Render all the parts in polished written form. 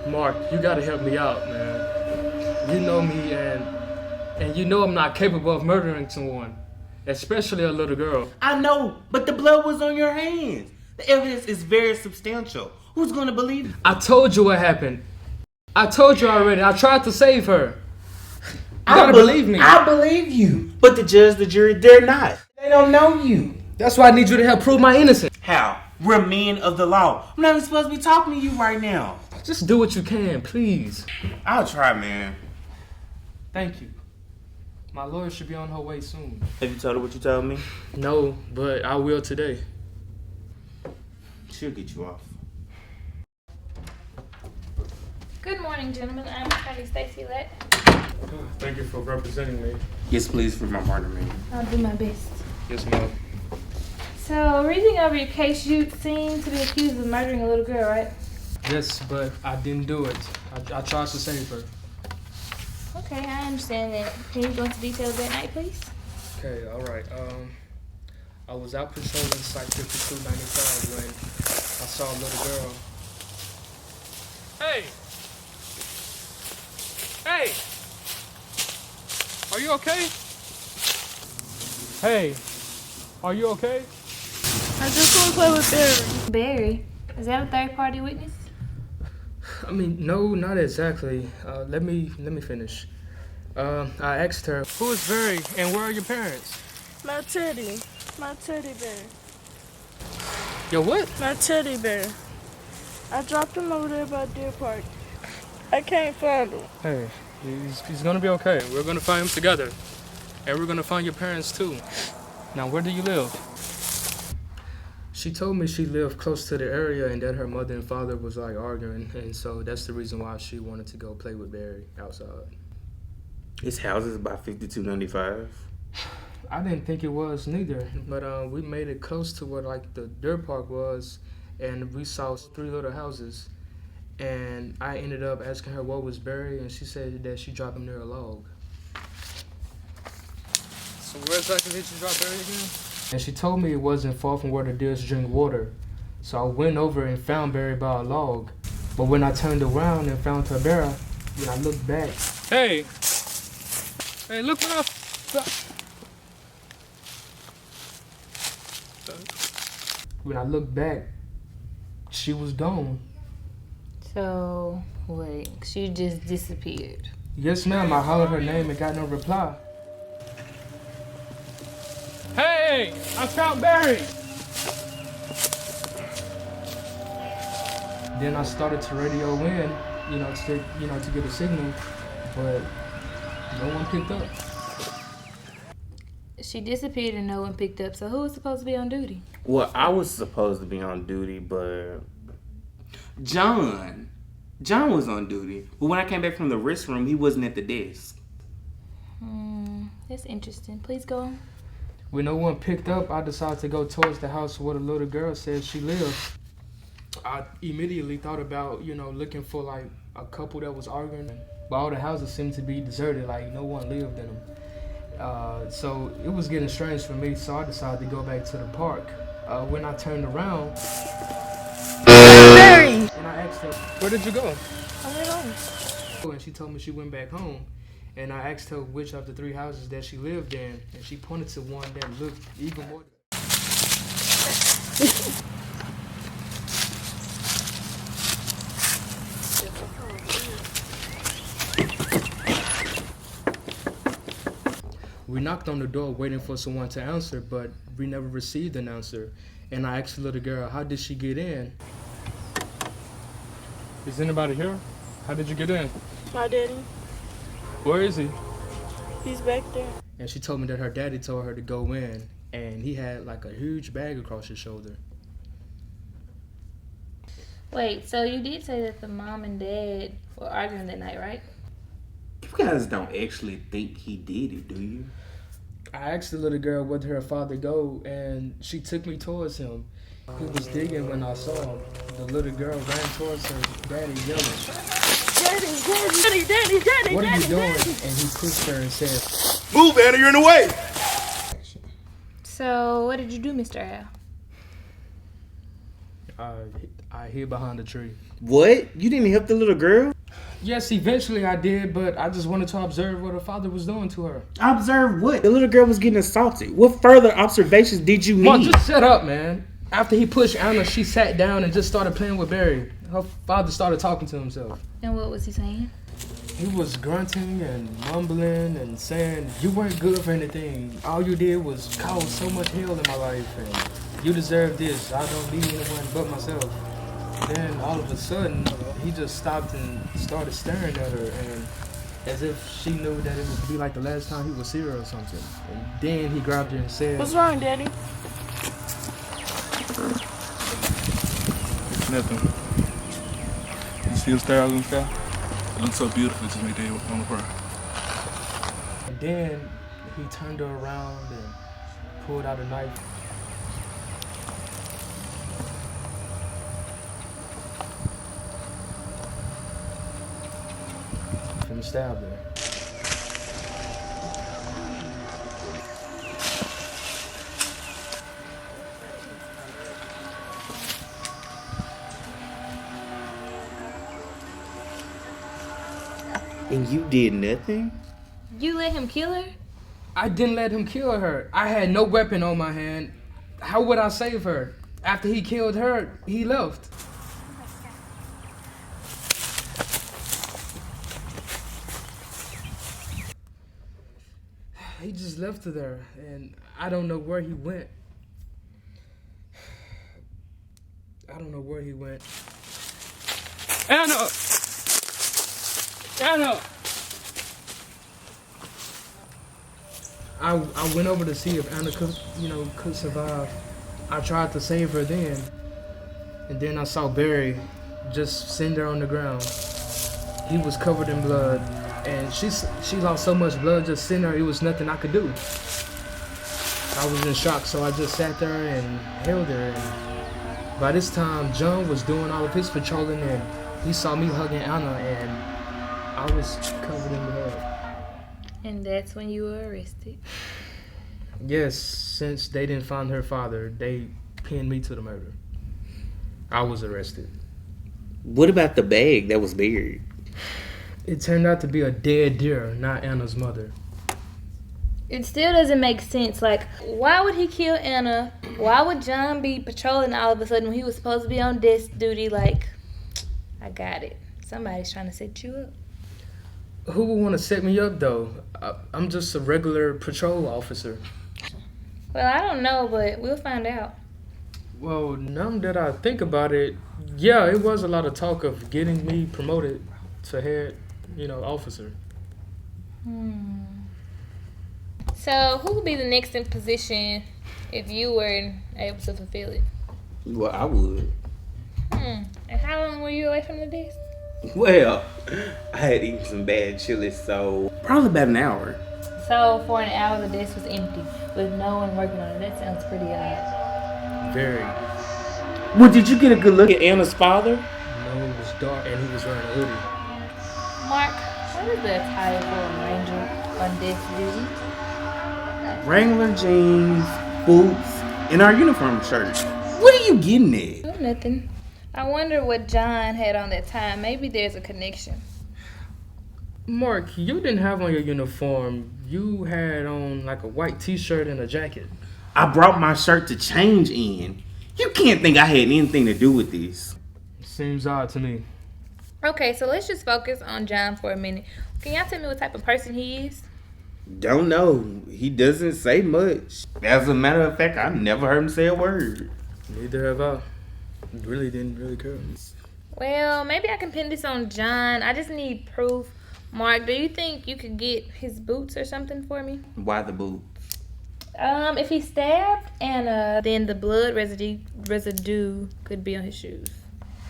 Mark, you gotta help me out, man. You know me, and you know I'm not capable of murdering someone, especially a little girl. I know, but the blood was on your hands. The evidence is very substantial. Who's gonna believe you? I told you what happened. I told you already. I tried to save her. You gotta believe me. I believe you. But the judge, the jury, they're not. They don't know you. That's why I need you to help prove my innocence. How? We're men of the law. I'm not even supposed to be talking to you right now. Just do what you can, please. I'll try, man. Thank you. My lawyer should be on her way soon. Have you told her what you told me? No, but I will today. She'll get you off. Good morning, gentlemen. I'm Attorney Stacey Lat. Thank you for representing me. Yes, please, for my partner, man. I'll do my best. Yes, ma'am. So, reading over your case, you seem to be accused of murdering a little girl, right? Yes, but I didn't do it. I tried to save her. Okay, I understand that. Can you go into details that night, please? Okay, all right. I was out patrolling Site 5295 when I saw a little girl. Hey! Hey! Are you okay? Hey! Are you okay? I just want to play with Barry. Barry? Is that a third-party witness? I mean, no, not exactly. Let me finish. I asked her, who is Barry and where are your parents? My teddy bear. Yo, what? My teddy bear. I dropped him over there by Deer Park. I can't find him. Hey, he's gonna be okay. We're gonna find him together. And we're gonna find your parents too. Now, where do you live? She told me she lived close to the area and that her mother and father was like arguing, and so that's the reason why she wanted to go play with Barry outside. His house is about 5295. I didn't think it was neither, but we made it close to where like the dirt park was, and we saw 3 little houses, and I ended up asking her what was Barry, and she said that she dropped him near a log. So where exactly did you drop Barry again? And she told me it wasn't far from where the deers drink water. So I went over and found Barry by a log. But when I turned around and found Tabera, when I looked back... Hey! Hey, look what I... When I looked back, she was gone. So, wait, she just disappeared. Yes, ma'am. I hollered her name and got no reply. Hey, I found Barry. Then I started to radio in, to get a signal, but no one picked up. She disappeared and no one picked up. So who was supposed to be on duty? Well, I was supposed to be on duty, but John was on duty. But when I came back from the restroom, he wasn't at the desk. That's interesting. Please go on. When no one picked up, I decided to go towards the house where the little girl said she lived. I immediately thought about, looking for like a couple that was arguing. But all the houses seemed to be deserted, like no one lived in them. So it was getting strange for me, so I decided to go back to the park. When I turned around, Barry! And I asked her, where did you go? I went home. And she told me she went back home. And I asked her which of the 3 houses that she lived in, and she pointed to one that looked even more. We knocked on the door waiting for someone to answer, but we never received an answer. And I asked the little girl, how did she get in? Is anybody here? How did you get in? My daddy. Where is he? He's back there. And she told me that her daddy told her to go in, and he had like a huge bag across his shoulder. Wait, so you did say that the mom and dad were arguing that night, right? You guys don't actually think he did it, do you? I asked the little girl where did her father go, and she took me towards him. He was digging when I saw him. The little girl ran towards her daddy yelling, Daddy, what are you doing? And he pushed her and said, move, Anna, you're in the way. So, what did you do, Mr. Al? I hid behind a tree. What? You didn't help the little girl? Yes, eventually I did, but I just wanted to observe what her father was doing to her. Observe what? The little girl was getting assaulted. What further observations did you Mark, need? just shut up, man. After he pushed Anna, she sat down and just started playing with Barry. Her father started talking to himself. And what was he saying? He was grunting and mumbling and saying, "You weren't good for anything. All you did was cause so much hell in my life, and you deserve this. I don't need anyone but myself." Then all of a sudden, he just stopped and started staring at her, and as if she knew that it would be like the last time he would see her or something. And then he grabbed her and said, What's wrong, Daddy? It's nothing. You see the stars in the sky? It looks so beautiful, it just made Dad want to cry. And then he turned her around and pulled out a knife. And stabbed her. And you did nothing? You let him kill her? I didn't let him kill her. I had no weapon on my hand. How would I save her? After he killed her, he left. He just left her there, and I don't know where he went. I don't know where he went. Anna! Anna! I went over to see if Anna could survive. I tried to save her then. And then I saw Barry just sitting there on the ground. He was covered in blood. And she lost so much blood just sitting there, it was nothing I could do. I was in shock, so I just sat there and held her. And by this time, John was doing all of his patrolling, and he saw me hugging Anna, and I was covered in blood. And that's when you were arrested. Yes, since they didn't find her father, they pinned me to the murder. I was arrested. What about the bag that was buried? It turned out to be a dead deer, not Anna's mother. It still doesn't make sense. Like, why would he kill Anna? Why would John be patrolling all of a sudden when he was supposed to be on desk duty? Like, I got it. Somebody's trying to set you up. Who would want to set me up, though? I'm just a regular patrol officer. Well, I don't know, but we'll find out. Well, now that I think about it, yeah, it was a lot of talk of getting me promoted to head, officer. So, who would be the next in position if you were able to fulfill it? Well, I would. And how long were you away from the desk? Well, I had eaten some bad chili, so probably about an hour. So, for an hour, the desk was empty with no one working on it. That sounds pretty odd. Very. Well, did you get a good look at Anna's father? No, it was dark and he was wearing a hoodie. Mark, what is the attire for a ranger on desk duty? Wrangler jeans, boots, and our uniform shirt. What are you getting at? Oh, nothing. I wonder what John had on that time. Maybe there's a connection. Mark, you didn't have on your uniform. You had on like a white t-shirt and a jacket. I brought my shirt to change in. You can't think I had anything to do with this. Seems odd to me. Okay, so let's just focus on John for a minute. Can y'all tell me what type of person he is? Don't know. He doesn't say much. As a matter of fact, I never heard him say a word. Neither have I. Really didn't really care. Well, maybe I can pin this on John. I just need proof. Mark, do you think you could get his boots or something for me? Why the boots? If he stabbed Anna, then the blood residue could be on his shoes.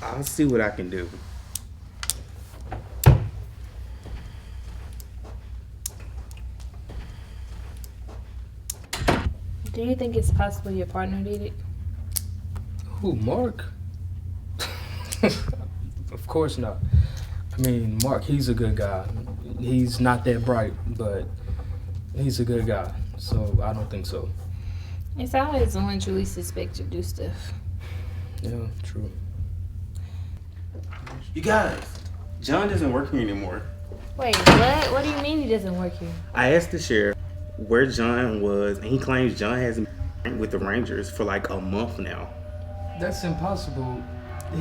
I'll see what I can do. Do you think it's possible your partner did it? Who, Mark? Of course not. I mean, Mark, he's a good guy. He's not that bright, but he's a good guy. So I don't think so. It's always the ones you least suspect to do stuff. Yeah, true. You guys, John doesn't work here anymore. Wait, what? What do you mean he doesn't work here? I asked the sheriff where John was, and he claims John hasn't been with the Rangers for like a month now. That's impossible.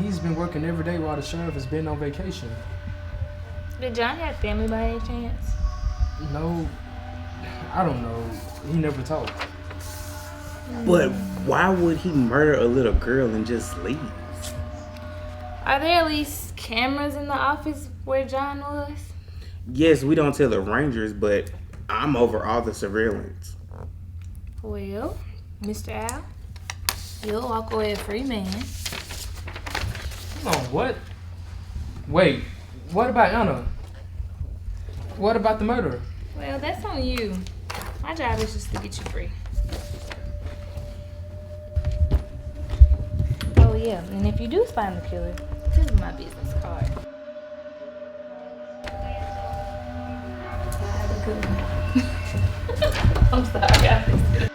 He's been working every day while the sheriff has been on vacation. Did John have family by any chance? No, I don't know. He never talked. But why would he murder a little girl and just leave? Are there at least cameras in the office where John was? Yes, we don't tell the Rangers, but I'm over all the surveillance. Well, Mr. Al, you'll walk away a free man. Hold on, what? Wait, what about Anna? What about the murderer? Well, that's on you. My job is just to get you free. Oh yeah, and if you do find the killer, this is my business card. Have a good one. I'm sorry, I